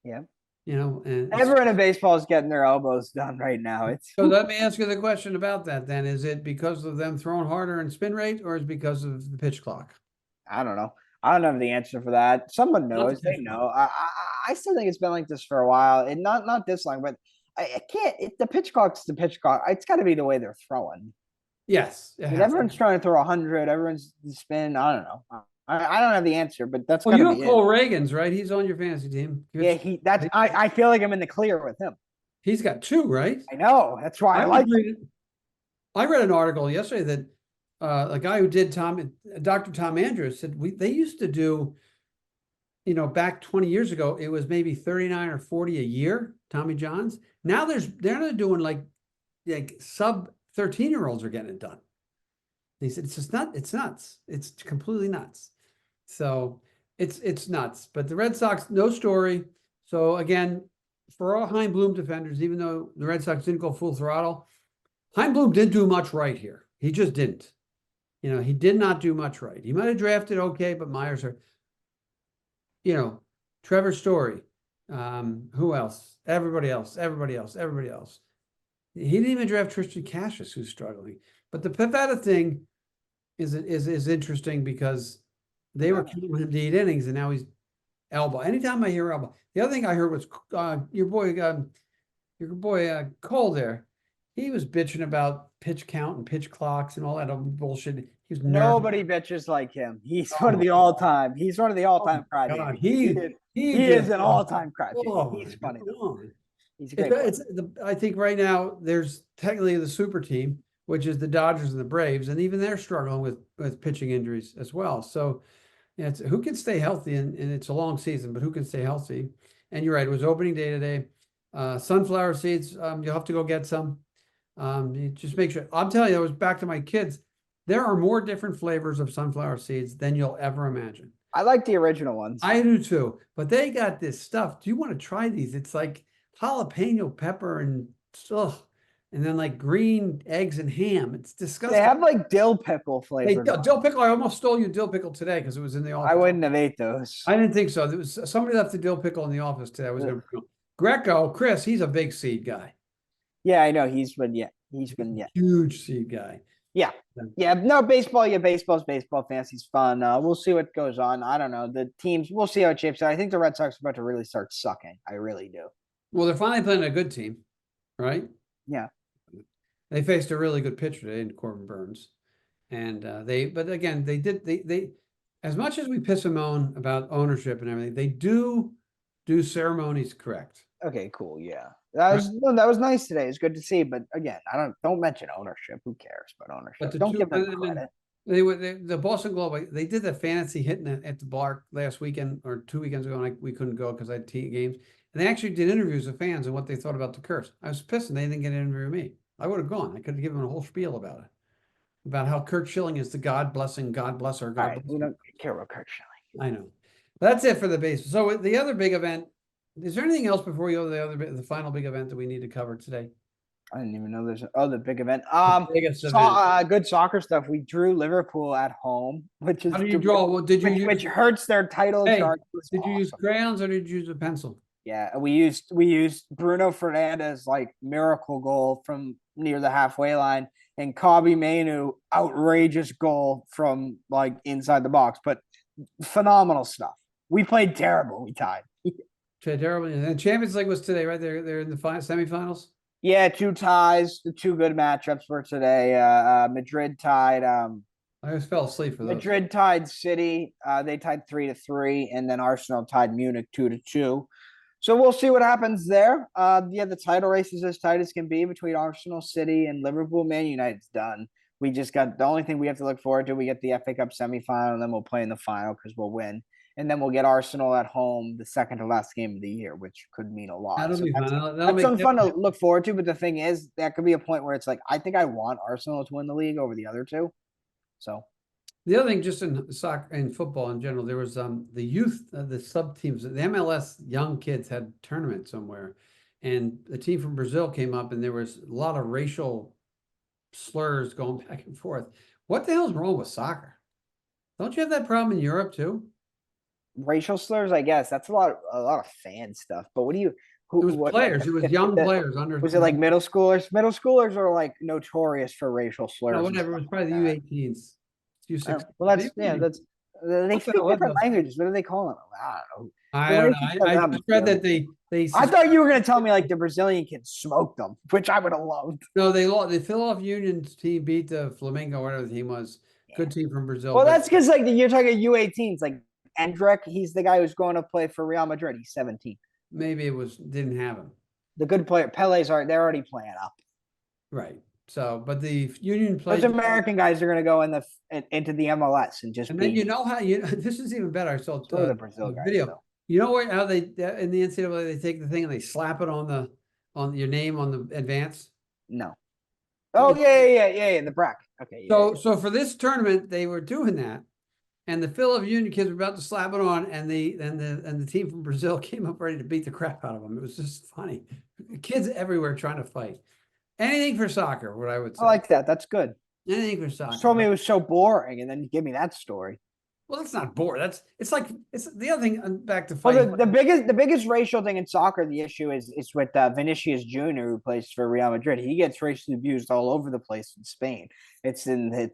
[SPEAKER 2] Yeah.
[SPEAKER 1] and
[SPEAKER 2] Everyone in baseball is getting their elbows done right now. It's
[SPEAKER 1] so let me ask you the question about that then. Is it because of them throwing harder and spin rate, or is it because of the pitch clock?
[SPEAKER 2] I don't know. I don't have the answer for that. Someone
[SPEAKER 1] Not the
[SPEAKER 2] knows. They
[SPEAKER 1] pitch clock.
[SPEAKER 2] know. I still think it's been like this for a while, and not this long, but I can't. The pitch clock's the pitch clock. It's got to be the way they're throwing.
[SPEAKER 1] Yes, it
[SPEAKER 2] I mean,
[SPEAKER 1] has to
[SPEAKER 2] everyone's
[SPEAKER 1] be.
[SPEAKER 2] trying to throw 100. Everyone's spin. I don't know. I don't have the answer, but that's
[SPEAKER 1] Well,
[SPEAKER 2] got to
[SPEAKER 1] you have
[SPEAKER 2] be it.
[SPEAKER 1] Cole Reagans, right? He's on your fantasy team.
[SPEAKER 2] Yeah, that's. I feel like I'm in the clear with him.
[SPEAKER 1] He's got two, right?
[SPEAKER 2] I know. That's why I
[SPEAKER 1] was
[SPEAKER 2] like him.
[SPEAKER 1] reading, I read an article yesterday that a guy who did Dr. Tom Andrews said they used to do, back 20 years ago, it was maybe 39 or 40 a year, Tommy Johns. Now they're not doing like sub 13-year-olds are getting it done. He said it's nuts. It's completely nuts. So it's nuts. But the Red Sox, no story. So again, for all Chaim Bloom defenders, even though the Red Sox didn't go full throttle, Chaim Bloom didn't do much right here. He just didn't. He did not do much right. He might have drafted okay, but Myers are, Trevor Story. Who else? Everybody else. He didn't even draft Tristan Cassius, who's struggling. But the Pivetta thing is interesting because they were counting him to 8 innings, and now he's elbow. Anytime I hear elbow, the other thing I heard was your boy Cole there. He was bitching about pitch count and pitch clocks and all that bullshit. He was
[SPEAKER 2] Nobody bitches like him. He's one of the all-time. He's one of the all-time crybabies. He is an all-time crybaby. He's funny though. He's a great player.
[SPEAKER 1] I think right now there's technically the super team, which is the Dodgers and the Braves, and even they're struggling with pitching injuries as well. So it's who can stay healthy, and it's a long season, but who can stay healthy? And you're right, it was opening day today. Sunflower seeds, you'll have to go get some. You just make sure. I'm telling you, I was back to my kids. There are more different flavors of sunflower seeds than you'll ever imagine.
[SPEAKER 2] I like the original ones.
[SPEAKER 1] I do too, but they got this stuff. Do you want to try these? It's like jalapeno pepper and then like green eggs and ham. It's disgusting.
[SPEAKER 2] They have like dill pickle flavor.
[SPEAKER 1] Dill pickle. I almost stole your dill pickle today because it was in the office.
[SPEAKER 2] I wouldn't have ate those.
[SPEAKER 1] I didn't think so. There was somebody left the dill pickle in the office today. I was going to Greco, Chris. He's a big seed guy.
[SPEAKER 2] Yeah, I know. He's been
[SPEAKER 1] huge seed guy.
[SPEAKER 2] Yeah. No, baseball. Yeah, baseball's baseball. Fantasy's fun. We'll see what goes on. I don't know the teams. We'll see how it shapes out. I think the Red Sox are about to really start sucking. I really do.
[SPEAKER 1] Well, they're finally playing a good team, right?
[SPEAKER 2] Yeah.
[SPEAKER 1] They faced a really good pitcher today in Corbin Burns, and but again, they as much as we piss and moan about ownership and everything, they do ceremonies correct.
[SPEAKER 2] Okay, cool. Yeah. That was nice today. It's good to see, but again, don't mention ownership. Who cares about ownership?
[SPEAKER 1] But
[SPEAKER 2] don't give them credit.
[SPEAKER 1] The Boston Globe, they did the fantasy hitting at the bar last weekend or 2 weekends ago, and we couldn't go because I had games. And they actually did interviews with fans and what they thought about the curse. I was pissed and they didn't get an interview with me. I would have gone. I could have given them a whole spiel about it, about how Kurt Schilling is the God blessing, God bless our God.
[SPEAKER 2] We don't care about Kurt Schilling.
[SPEAKER 1] I know. That's it for the base. So the other big event. Is there anything else before we go to the final big event that we need to cover today?
[SPEAKER 2] I didn't even know there's the big event. Good soccer stuff. We drew Liverpool at home, which is
[SPEAKER 1] how did you draw? Well,
[SPEAKER 2] which hurts their title chart.
[SPEAKER 1] Did you use crayons or did you use a pencil?
[SPEAKER 2] Yeah, we used Bruno Fernandes like miracle goal from near the halfway line, and Kobe Mainu outrageous goal from like inside the box. But phenomenal stuff. We played terrible. We tied.
[SPEAKER 1] Terrible. And Champions League was today, right? They're in the semifinals.
[SPEAKER 2] Yeah, 2 ties. The 2 good matchups were today. Madrid tied.
[SPEAKER 1] I just fell asleep for those.
[SPEAKER 2] Madrid tied City. They tied 3-3, and then Arsenal tied Munich 2-2. So we'll see what happens there. The title race is as tight as can be between Arsenal, City, and Liverpool. Man United's done. We just got the only thing we have to look forward to. We get the FA Cup semifinal, and then we'll play in the final because we'll win. And then we'll get Arsenal at home, the second to last game of the year, which could mean a lot.
[SPEAKER 1] That'll be fun.
[SPEAKER 2] That's something fun to look forward to. But the thing is, that could be a point where it's like, I think I want Arsenal to win the league over the other two. So
[SPEAKER 1] the other thing, just in soccer and football in general, there was the youth, the sub teams, the MLS young kids had a tournament somewhere, and the team from Brazil came up, and there was a lot of racial slurs going back and forth. What the hell's wrong with soccer? Don't you have that problem in Europe too?
[SPEAKER 2] Racial slurs, I guess. That's a lot of fan stuff. But what do you?
[SPEAKER 1] It was players. It was young players under.
[SPEAKER 2] Was it like middle schoolers? Middle schoolers are like notorious for racial slurs.
[SPEAKER 1] No, whatever. It was probably the U18s.
[SPEAKER 2] U6. Well, that's they speak different languages. What do they call them? I don't know.
[SPEAKER 1] I just read that they.
[SPEAKER 2] I thought you were going to tell me like the Brazilian kids smoked them, which I would have loved.
[SPEAKER 1] No, they lost. The Philadelphia Union's team beat the Flamengo, whatever the team was. Good team from Brazil.
[SPEAKER 2] Well, that's because like you're talking U18s, like Endrick. He's the guy who's going to play for Real Madrid. He's 17.
[SPEAKER 1] Maybe didn't have him.
[SPEAKER 2] The good player Pele's they're already playing up.
[SPEAKER 1] Right. So, but the Union players,
[SPEAKER 2] those American guys are going to go into the MLS and just.
[SPEAKER 1] And then this is even better. I saw
[SPEAKER 2] the Brazil
[SPEAKER 1] video.
[SPEAKER 2] Guys,
[SPEAKER 1] you know how they in the NCAA they take the thing and they slap it on your name on the advance.
[SPEAKER 2] No. Oh yeah. The bracket. Okay.
[SPEAKER 1] Yeah, so for this tournament they were doing that, and the Philadelphia Union kids were about to slap it on, and the team from Brazil came up ready to beat the crap out of them. It was just funny. Kids everywhere trying to fight. Anything for soccer, what I would say.
[SPEAKER 2] I like that. That's good.
[SPEAKER 1] Anything for soccer.
[SPEAKER 2] You told me it was so boring, and then you give me that story.
[SPEAKER 1] Well, that's not boring. It's the other thing. Back to fighting.
[SPEAKER 2] Well, the biggest racial thing in soccer, the issue is with Vinicius Jr., who plays for Real Madrid. He gets racially abused all over the place in Spain. It's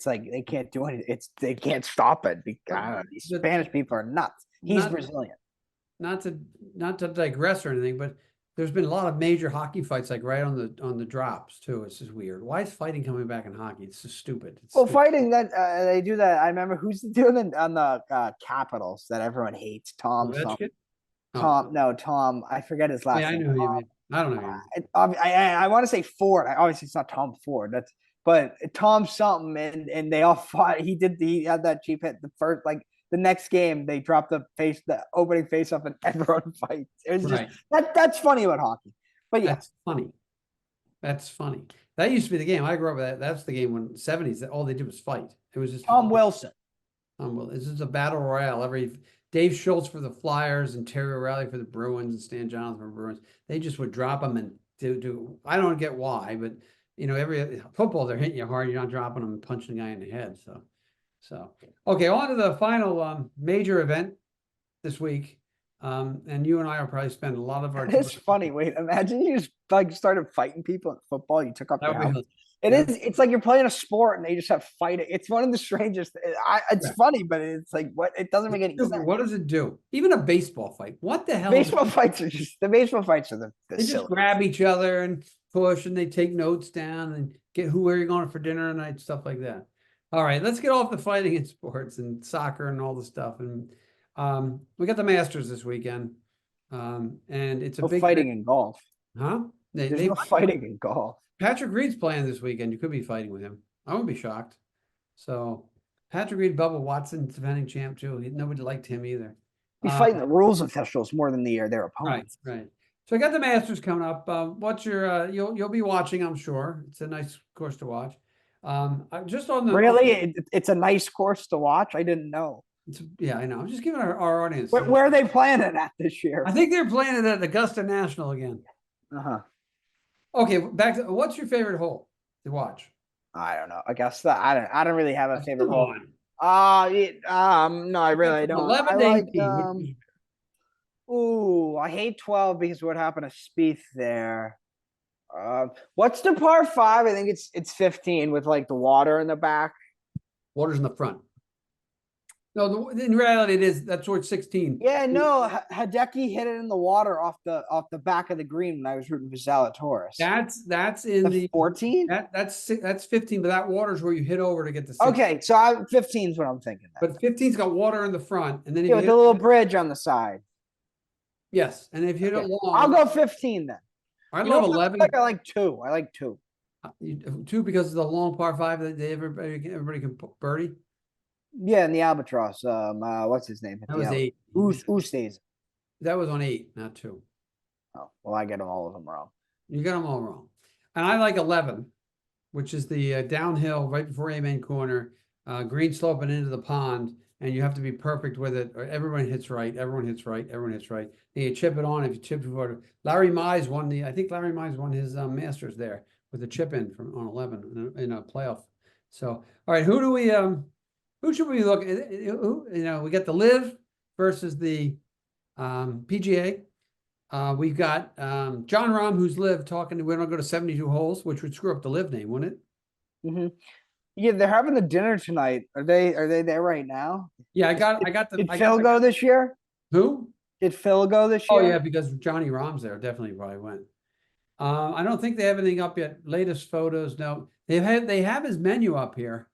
[SPEAKER 2] like they can't do anything. They can't stop it because these Spanish people are nuts. He's Brazilian.
[SPEAKER 1] Not to digress or anything, but there's been a lot of major hockey fights, like right on the drops too. It's just weird. Why is fighting coming back in hockey? It's just stupid.
[SPEAKER 2] Fighting that they do that. I remember who's doing it on the Capitals that everyone hates. Tom. Tom. I forget his last name.
[SPEAKER 1] I know who you mean. I don't know.
[SPEAKER 2] I want to say Ford. Obviously, it's not Tom Ford. But Tom something, and they all fought. He had that cheap hit the first The next game, they dropped the opening face off, and everyone fights. It was just that's funny about hockey. But yeah,
[SPEAKER 1] that's funny. That used to be the game. I grew up with that. That's the game when 70s. All they did was fight. It was just
[SPEAKER 2] Tom Wilson.
[SPEAKER 1] This is a battle royale. Dave Schultz for the Flyers and Terry O'Reilly for the Bruins and Stan Johnson for the Bruins. They just would drop them and do. I don't get why, but every football they're hitting you hard. You're not dropping them and punching the guy in the head. So, okay, on to the final major event this week. And you and I will probably spend a lot of our time.
[SPEAKER 2] It's funny. Wait, imagine you just started fighting people in football. You took up your house. It's like you're playing a sport and they just have fighting. It's one of the strangest. It's funny, but it's like, what? It doesn't make any sense.
[SPEAKER 1] What does it do? Even a baseball fight. What the hell?
[SPEAKER 2] The baseball fights are the
[SPEAKER 1] they just grab each other and push, and they take notes down and get where you're going for dinner tonight, stuff like that. All right, let's get off the fighting in sports and soccer and all the stuff. And we got the Masters this weekend, and it's a big
[SPEAKER 2] fighting in golf,
[SPEAKER 1] huh?
[SPEAKER 2] There's no fighting in golf.
[SPEAKER 1] Patrick Reed's playing this weekend. You could be fighting with him. I wouldn't be shocked. So Patrick Reed, Bubba Watson, defending champ too. Nobody liked him either.
[SPEAKER 2] He's fighting the rules officials more than their opponents.
[SPEAKER 1] Right. So I got the Masters coming up. What's your? You'll be watching, I'm sure. It's a nice course to watch. Just on the
[SPEAKER 2] it's a nice course to watch. I didn't know.
[SPEAKER 1] I know. I'm just giving our audience.
[SPEAKER 2] Where are they playing it at this year?
[SPEAKER 1] I think they're playing it at Augusta National again. Okay, back to what's your favorite hole to watch?
[SPEAKER 2] I don't know. Augusta. I don't really have a favorite hole. No, I really don't.
[SPEAKER 1] 11 to 18.
[SPEAKER 2] I hate 12 because what happened to Spieth there. What's the par 5? I think it's 15 with like the water in the back.
[SPEAKER 1] Water's in the front. No, in reality, that's where it's 16.
[SPEAKER 2] Yeah, no, Hideki hit it in the water off the back of the green when I was rooting for Zalatoris.
[SPEAKER 1] That's in the
[SPEAKER 2] 14.
[SPEAKER 1] That's 15, but that water's where you hit over to get the 16.
[SPEAKER 2] Okay, so 15 is what I'm thinking.
[SPEAKER 1] But 15's got water in the front, and then
[SPEAKER 2] with the little bridge on the side.
[SPEAKER 1] Yes, and if you hit it long,
[SPEAKER 2] I'll go 15 then.
[SPEAKER 1] I love 11.
[SPEAKER 2] I like 2. I like 2.
[SPEAKER 1] 2 because of the long par 5 that everybody can birdie.
[SPEAKER 2] Yeah, and the albatross. What's his name?
[SPEAKER 1] That was 8.
[SPEAKER 2] Oosthuizen.
[SPEAKER 1] That was on 8, not 2.
[SPEAKER 2] Oh, well, I get all of them wrong.
[SPEAKER 1] You got them all wrong. And I like 11, which is the downhill right before Amen Corner, green sloping into the pond. and you have to be perfect with it. Or everyone hits right, everyone hits right, everyone hits right. And you chip it on. If you chip it forward, Larry Mize won I think Larry Mize won his Masters there with a chip in from on 11 in a playoff. So, all right, who should we look at? We got the Live versus the PGA. We've got John Rahm, who's Live, talking. We're going to go to 72 holes, which would screw up the Live name, wouldn't it?
[SPEAKER 2] Mm-hmm. Yeah, they're having the dinner tonight. Are they there right now?
[SPEAKER 1] Yeah, I got
[SPEAKER 2] Did Phil go this year?
[SPEAKER 1] Who?
[SPEAKER 2] Did Phil go this
[SPEAKER 1] Oh
[SPEAKER 2] year?
[SPEAKER 1] yeah, because Johnny Rahm's there. Definitely probably went. I don't think they have anything up yet. Latest photos, no. They have his menu up here.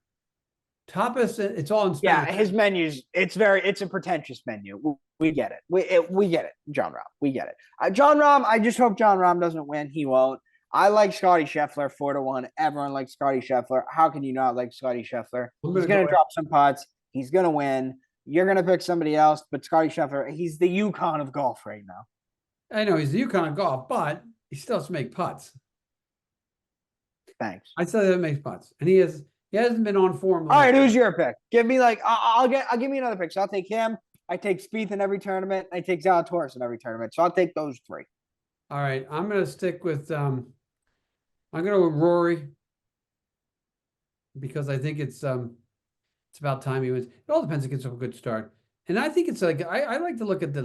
[SPEAKER 1] Tapas, it's all in Spanish.
[SPEAKER 2] Yeah, his menus. It's a pretentious menu. We get it. We get it. John Rahm. We get it. John Rahm. I just hope John Rahm doesn't win. He won't. I like Scotty Scheffler 4-1. Everyone likes Scotty Scheffler. How can you not like Scotty Scheffler? He's gonna drop some putts. He's gonna win. You're gonna pick somebody else, but Scotty Scheffler, he's the Yukon of golf right now.
[SPEAKER 1] I know he's the Yukon of golf, but he still has to make putts.
[SPEAKER 2] Thanks.
[SPEAKER 1] I still have to make putts, and he hasn't been on form.
[SPEAKER 2] All right, who's your pick? Give me I'll give me another pick. So I'll take him. I take Spieth in every tournament. I take Zalatoris in every tournament. So I'll take those three.
[SPEAKER 1] All right, I'm gonna stick with I'm going to go with Rory because I think it's about time he wins. It all depends if he gets a good start. And I think it's like I like to look at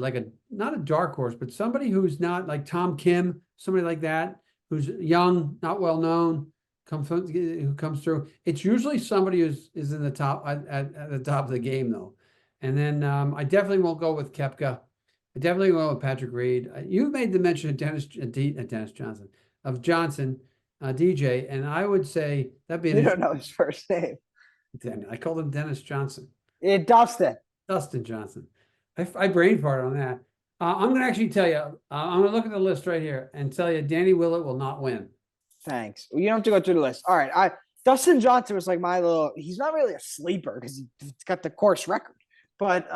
[SPEAKER 1] not a dark horse, but somebody who's not like Tom Kim, somebody like that, who's young, not well known, who comes through. It's usually somebody who's in the top at the top of the game though. And then I definitely won't go with Koepka. I definitely won't go with Patrick Reed. You made the mention of Dennis Johnson. DJ, and I would say that'd be.
[SPEAKER 2] You don't know his first name.
[SPEAKER 1] I called him Dennis Johnson.
[SPEAKER 2] Dustin
[SPEAKER 1] Johnson. I brain farted on that. I'm going to actually tell you. I'm going to look at the list right here and tell you Danny Willett will not win.
[SPEAKER 2] Thanks. Well, you don't have to go through the list. All right. Dustin Johnson was like my little. He's not really a sleeper because he's got the course record. But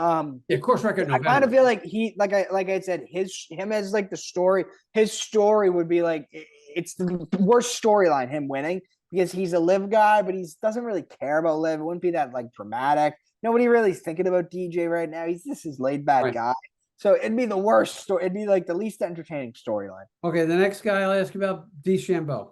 [SPEAKER 1] course record.
[SPEAKER 2] I kind of feel like like I said, him as like the story. His story would be like. It's the worst storyline, him winning, because he's a Live guy, but he doesn't really care about Live. It wouldn't be that like dramatic. Nobody really is thinking about DJ right now. He's just his laid back guy. So it'd be the worst story. It'd be like the least entertaining storyline.
[SPEAKER 1] Okay, the next guy I'll ask you about DeChambeau.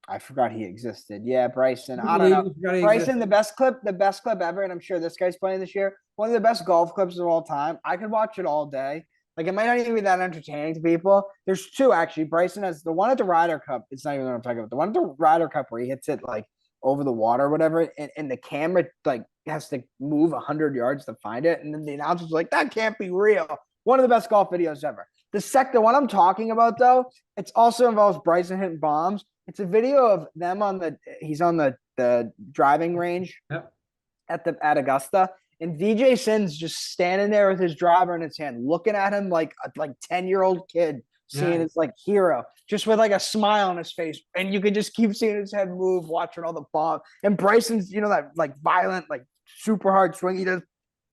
[SPEAKER 2] I forgot he existed. Yeah, Bryson. I don't know. Bryson, the best clip ever, and I'm sure this guy's playing this year. One of the best golf clips of all time. I could watch it all day. Like, it might not even be that entertaining to people. There's two, actually. Bryson has the one at the Ryder Cup. It's not even what I'm talking about. The one at the Ryder Cup where he hits it, like, over the water or whatever, and the camera, like, has to move 100 yards to find it. And then the announcer's like, that can't be real. One of the best golf videos ever. The one I'm talking about, though, it also involves Bryson hitting bombs. It's a video of them he's on the driving range at Augusta. And DJ Sin's just standing there with his driver in his hand, looking at him like a 10-year-old kid, seeing his like hero, just with like a smile on his face. And you could just keep seeing his head move, watching all the bombs. And Bryson's, that like violent, like super hard swing. He just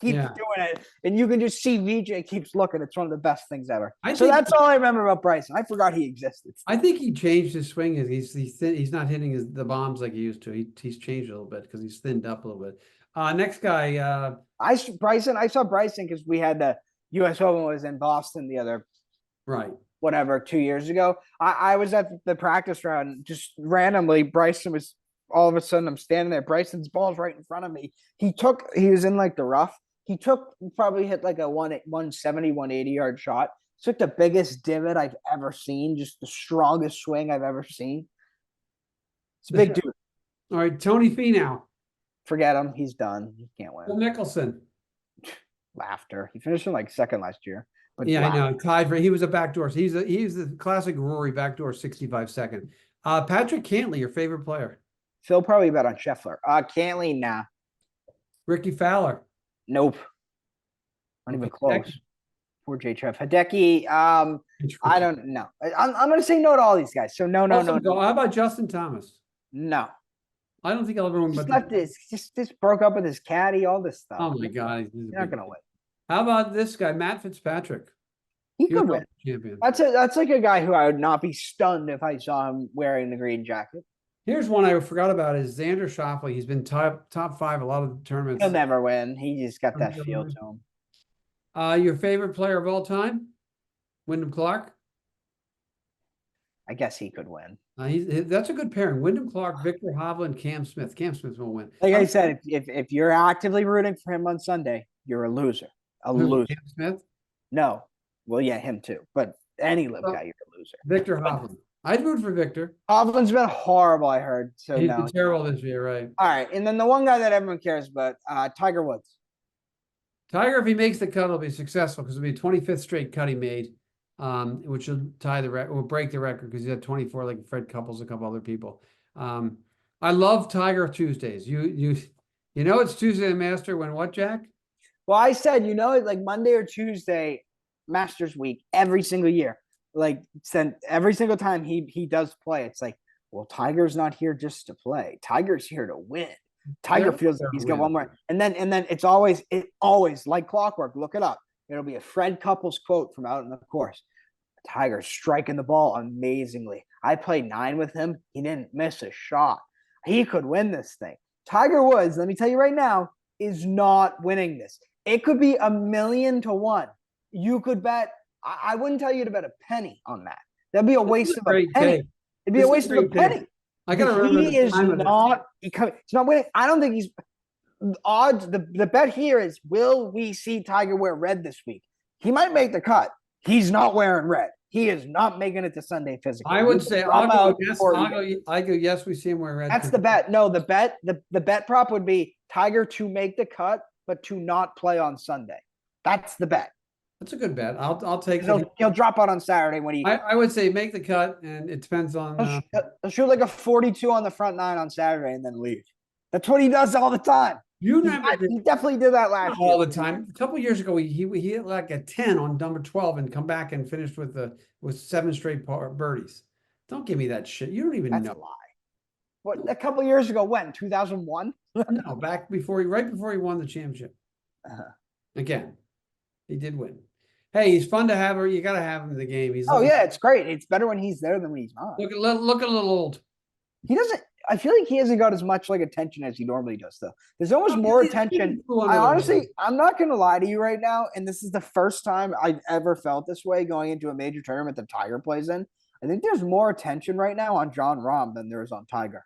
[SPEAKER 2] keeps doing it. And you can just see VJ keeps looking. It's one of the best things ever. So that's all I remember about Bryson. I forgot he existed.
[SPEAKER 1] I think he changed his swing. He's not hitting the bombs like he used to. He's changed a little bit because he's thinned up a little bit. Next guy.
[SPEAKER 2] I saw Bryson because we had the U.S. Open was in Boston the other, 2 years ago. I was at the practice round, just randomly. Bryson was all of a sudden. I'm standing there. Bryson's ball's right in front of me. He was in like the rough. He probably hit like a 170, 180 yard shot. Took the biggest divot I've ever seen. Just the strongest swing I've ever seen. It's a big dude.
[SPEAKER 1] All right, Tony Finau.
[SPEAKER 2] Forget him. He's done. He can't win.
[SPEAKER 1] Phil Mickelson.
[SPEAKER 2] Laughter. He finished in like second last year. But
[SPEAKER 1] yeah, I know. Tied for. He was a backdoor. He's the classic Rory backdoor 65 second. Patrick Cantley, your favorite player.
[SPEAKER 2] Phil probably bet on Scheffler. Cantley, nah.
[SPEAKER 1] Ricky Fowler.
[SPEAKER 2] Nope. Not even close. Poor J. Trev. Hideki. I don't know. I'm going to say no to all these guys. So no.
[SPEAKER 1] How about Justin Thomas?
[SPEAKER 2] No.
[SPEAKER 1] I don't think I'll ever win.
[SPEAKER 2] Just broke up with his caddy, all this stuff.
[SPEAKER 1] Oh my God.
[SPEAKER 2] He's not going to win.
[SPEAKER 1] How about this guy, Matt Fitzpatrick?
[SPEAKER 2] He could win. Champion. That's like a guy who I would not be stunned if I saw him wearing the green jacket.
[SPEAKER 1] Here's one I forgot about is Xander Schauffele. He's been top five a lot of the tournaments.
[SPEAKER 2] He'll never win. He just got that feel to him.
[SPEAKER 1] Your favorite player of all time? Wyndham Clark?
[SPEAKER 2] I guess he could win.
[SPEAKER 1] That's a good pairing. Wyndham Clark, Victor Hovland, Cam Smith. Cam Smith will win.
[SPEAKER 2] Like I said, if you're actively rooting for him on Sunday, you're a loser. Loser.
[SPEAKER 1] Cam Smith?
[SPEAKER 2] No. Well, yeah, him too. But any live guy, you're a loser.
[SPEAKER 1] Victor Hovland. I'd root for Victor.
[SPEAKER 2] Hovland's been horrible, I heard. So
[SPEAKER 1] he's been terrible this year, right?
[SPEAKER 2] All right. And then the one guy that everyone cares about, Tiger Woods.
[SPEAKER 1] Tiger, if he makes the cut, will be successful because it'll be 25th straight cut he made, which will tie the record, will break the record because he had 24, like Fred Couples, a couple other people. I love Tiger Tuesdays. You know it's Tuesday the Master when what, Jack?
[SPEAKER 2] Well, I said, like Monday or Tuesday, Masters week, every single year. Like every single time he does play, it's like, well, Tiger's not here just to play. Tiger's here to win. Tiger feels like he's got one more. And then it's always like clockwork. Look it up. It'll be a Fred Couples quote from out in the course. Tiger's striking the ball amazingly. I played 9 with him. He didn't miss a shot. He could win this thing. Tiger Woods, let me tell you right now, is not winning this. It could be 1,000,000 to 1. You could bet. I wouldn't tell you to bet a penny on that. That'd be a waste of a penny. It'd be a waste of a penny.
[SPEAKER 1] I gotta remember.
[SPEAKER 2] He is not. He's not winning. I don't think he's odds. The bet here is: will we see Tiger wear red this week? He might make the cut. He's not wearing red. He is not making it to Sunday physically.
[SPEAKER 1] I would say I'll go yes. We see him wear red.
[SPEAKER 2] That's the bet. No, the bet prop would be Tiger to make the cut, but to not play on Sunday. That's the bet.
[SPEAKER 1] That's a good bet. I'll take it.
[SPEAKER 2] He'll drop out on Saturday when he.
[SPEAKER 1] I would say make the cut, and it depends on.
[SPEAKER 2] He'll shoot like a 42 on the front 9 on Saturday and then leave. That's what he does all the time. He definitely did that last year.
[SPEAKER 1] All the time. A couple of years ago, he hit like a 10 on number 12 and come back and finished with 7 straight birdies. Don't give me that shit. You don't even know.
[SPEAKER 2] That's a lie. What, a couple of years ago? When 2001?
[SPEAKER 1] No, right before he won the championship. Again, he did win. Hey, he's fun to have. Or you got to have him in the game.
[SPEAKER 2] Yeah, it's great. It's better when he's there than when he's not.
[SPEAKER 1] Look a little old.
[SPEAKER 2] He doesn't. I feel like he hasn't got as much like attention as he normally does, though. There's almost more attention. I'm not going to lie to you right now, and this is the first time I've ever felt this way going into a major tournament that Tiger plays in. I think there's more attention right now on Jon Rahm than there is on Tiger.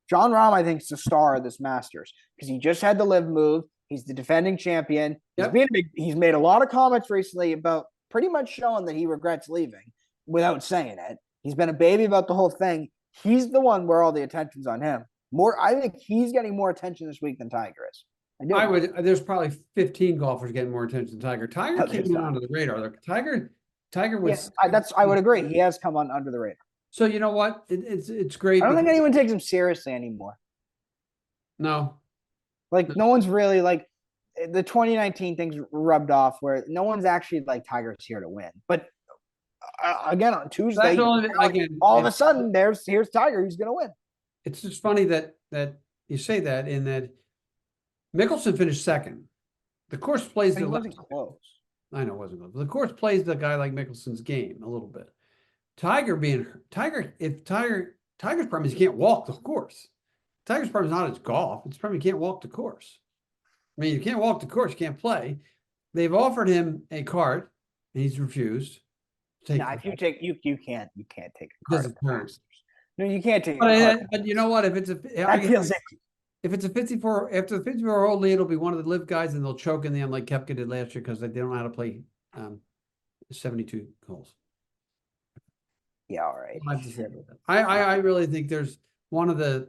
[SPEAKER 2] Jon Rahm, I think, is the star of this Masters because he just had the live move. He's the defending champion. Yep. He's made a lot of comments recently about pretty much showing that he regrets leaving without saying it. He's been a baby about the whole thing. He's the one where all the attention's on him. I think he's getting more attention this week than Tiger is.
[SPEAKER 1] There's probably 15 golfers getting more attention than Tiger. Tiger came under the radar. Tiger was.
[SPEAKER 2] I would agree. He has come on under the radar.
[SPEAKER 1] So you know what? It's great.
[SPEAKER 2] I don't think anyone takes him seriously anymore.
[SPEAKER 1] No.
[SPEAKER 2] Like no one's really like the 2019 things rubbed off where no one's actually like Tiger's here to win. But again on Tuesday, all of a sudden here's Tiger who's going to win.
[SPEAKER 1] It's just funny that you say that in that Mickelson finished second. The course plays the
[SPEAKER 2] wasn't close.
[SPEAKER 1] I know it wasn't close. The course plays the guy like Mickelson's game a little bit. Tiger's problem is he can't walk the course. Tiger's problem is not his golf. It's probably he can't walk the course. I mean, you can't walk the course, you can't play. They've offered him a cart, and he's refused.
[SPEAKER 2] If you take you can't take a cart. No, you can't take.
[SPEAKER 1] But you know what? If it's
[SPEAKER 2] if
[SPEAKER 1] it's a 54 after the 54-hole lead, it'll be one of the live guys, and they'll choke in the end like Koepka did last year because they don't know how to play 72 holes.
[SPEAKER 2] Yeah, all right.
[SPEAKER 1] I really think there's one of the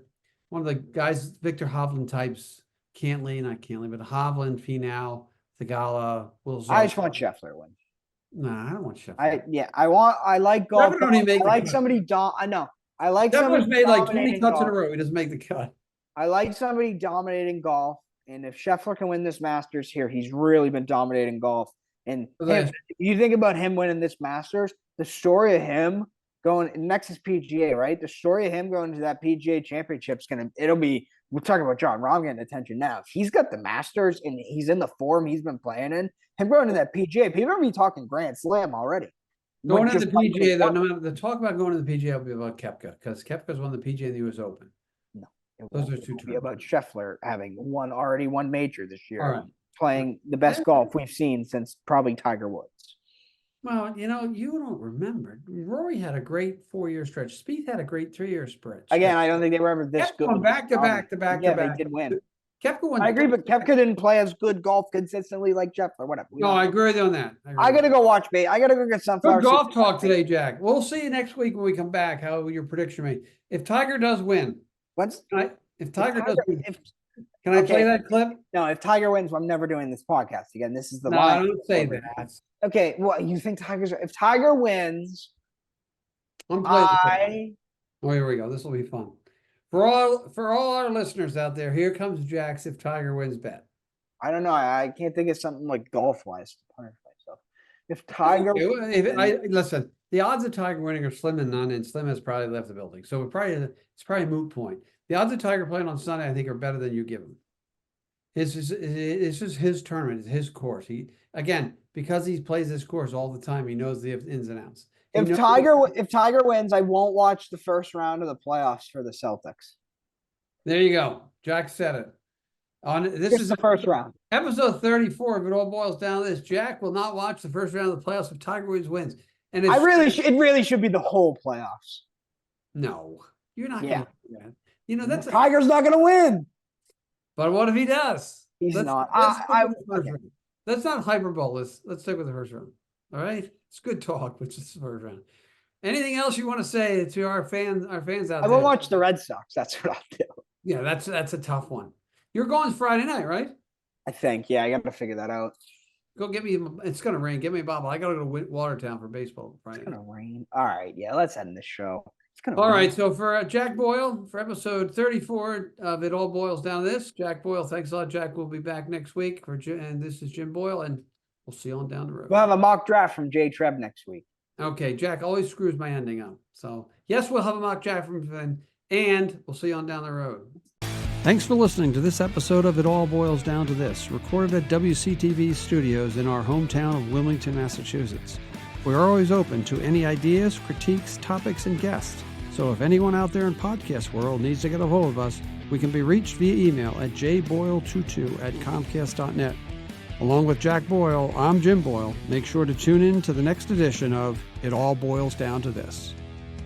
[SPEAKER 1] guys, Victor Hovland types, not Cantley, but Hovland, Finau, Thigala, Will Zoltan.
[SPEAKER 2] I just want Scheffler to win.
[SPEAKER 1] Nah, I don't want Scheffler.
[SPEAKER 2] I like golf. I like somebody. I know. I like somebody.
[SPEAKER 1] Scheffler's made like 20 cuts in a row. He doesn't make the cut.
[SPEAKER 2] I like somebody dominating golf, and if Scheffler can win this Masters here, he's really been dominating golf. And if you think about him winning this Masters, the story of him going next is PGA, right? The story of him going to that PGA championship's we're talking about Jon Rahm getting attention now. If he's got the Masters and he's in the form he's been playing in, him going to that PGA, people are be talking Grand Slam already.
[SPEAKER 1] Going to
[SPEAKER 2] just
[SPEAKER 1] the
[SPEAKER 2] like
[SPEAKER 1] PGA, though, no matter the talk about going to the PGA will be about Koepka, because Koepka's won the PGA and the US Open.
[SPEAKER 2] no,
[SPEAKER 1] Those are
[SPEAKER 2] it
[SPEAKER 1] two
[SPEAKER 2] won't be
[SPEAKER 1] terms.
[SPEAKER 2] about Scheffler having already won major this year,
[SPEAKER 1] All right.
[SPEAKER 2] playing the best golf we've seen since probably Tiger Woods.
[SPEAKER 1] Well, you don't remember. Rory had a great 4-year stretch. Spieth had a great 3-year stretch.
[SPEAKER 2] Again, I don't think they were ever this
[SPEAKER 1] Koepka
[SPEAKER 2] good.
[SPEAKER 1] won back to back to back
[SPEAKER 2] Yeah,
[SPEAKER 1] to back.
[SPEAKER 2] they did win.
[SPEAKER 1] Koepka won.
[SPEAKER 2] I agree, but Koepka didn't play as good golf consistently like Scheffler. Whatever.
[SPEAKER 1] No, I agree with you on that.
[SPEAKER 2] I gotta go watch bait. I gotta go get sunflower.
[SPEAKER 1] Good golf talk today, Jack. We'll see you next week when we come back. How your prediction may. If Tiger does win, if Tiger does win, can I play that clip?
[SPEAKER 2] No, if Tiger wins, I'm never doing this podcast again. This is the
[SPEAKER 1] No,
[SPEAKER 2] line.
[SPEAKER 1] I don't say that.
[SPEAKER 2] Okay, well, you think if Tiger wins,
[SPEAKER 1] I'm playing. Oh, here we go. This will be fun. For all our listeners out there, here comes Jack's if Tiger wins bet.
[SPEAKER 2] I don't know. I can't think of something like golf wise to punish myself. If Tiger,
[SPEAKER 1] listen, the odds of Tiger winning are slim and none, and Slim has probably left the building, so it's probably a moot point. The odds of Tiger playing on Sunday, I think, are better than you give him. It's just his tournament, it's his course. Because he plays this course all the time, he knows the ins and outs.
[SPEAKER 2] If Tiger wins, I won't watch the first round of the playoffs for the Celtics.
[SPEAKER 1] There you go. Jack said it. This is
[SPEAKER 2] the first round.
[SPEAKER 1] Episode 34. If it all boils down to this, Jack will not watch the first round of the playoffs if Tiger Woods wins. And it
[SPEAKER 2] really should be the whole playoffs.
[SPEAKER 1] No, you're not going to do that.
[SPEAKER 2] Tiger's not going to win.
[SPEAKER 1] But what if he does?
[SPEAKER 2] He's not.
[SPEAKER 1] Let's not hyperbole. Let's stick with the first round. All right, it's good talk, but just the first round. Anything else you want to say to our fans out there?
[SPEAKER 2] I will watch the Red Sox. That's what I'll do.
[SPEAKER 1] Yeah, that's a tough one. You're going Friday night, right?
[SPEAKER 2] I think. Yeah, I got to figure that out.
[SPEAKER 1] Go get me. It's gonna rain. Get me a bottle. I gotta go to Watertown for baseball Friday.
[SPEAKER 2] It's gonna rain. All right. Yeah, let's end the show.
[SPEAKER 1] All right, so for Jack Boyle, for episode 34 of It All Boils Down to This, Jack Boyle, thanks a lot, Jack. We'll be back next week, and this is Jim Boyle, and we'll see you on down the road.
[SPEAKER 2] We'll have a mock draft from Jay Treb next week.
[SPEAKER 1] Okay, Jack always screws my ending up. So, yes, we'll have a mock draft from him, and we'll see you on down the road. Thanks for listening to this episode of It All Boils Down to This, recorded at WCTV studios in our hometown of Wilmington, Massachusetts. We are always open to any ideas, critiques, topics, and guests. So if anyone out there in podcast world needs to get a hold of us, we can be reached via email at jboyle22@comcast.net. Along with Jack Boyle, I'm Jim Boyle. Make sure to tune in to the next edition of It All Boils Down to This.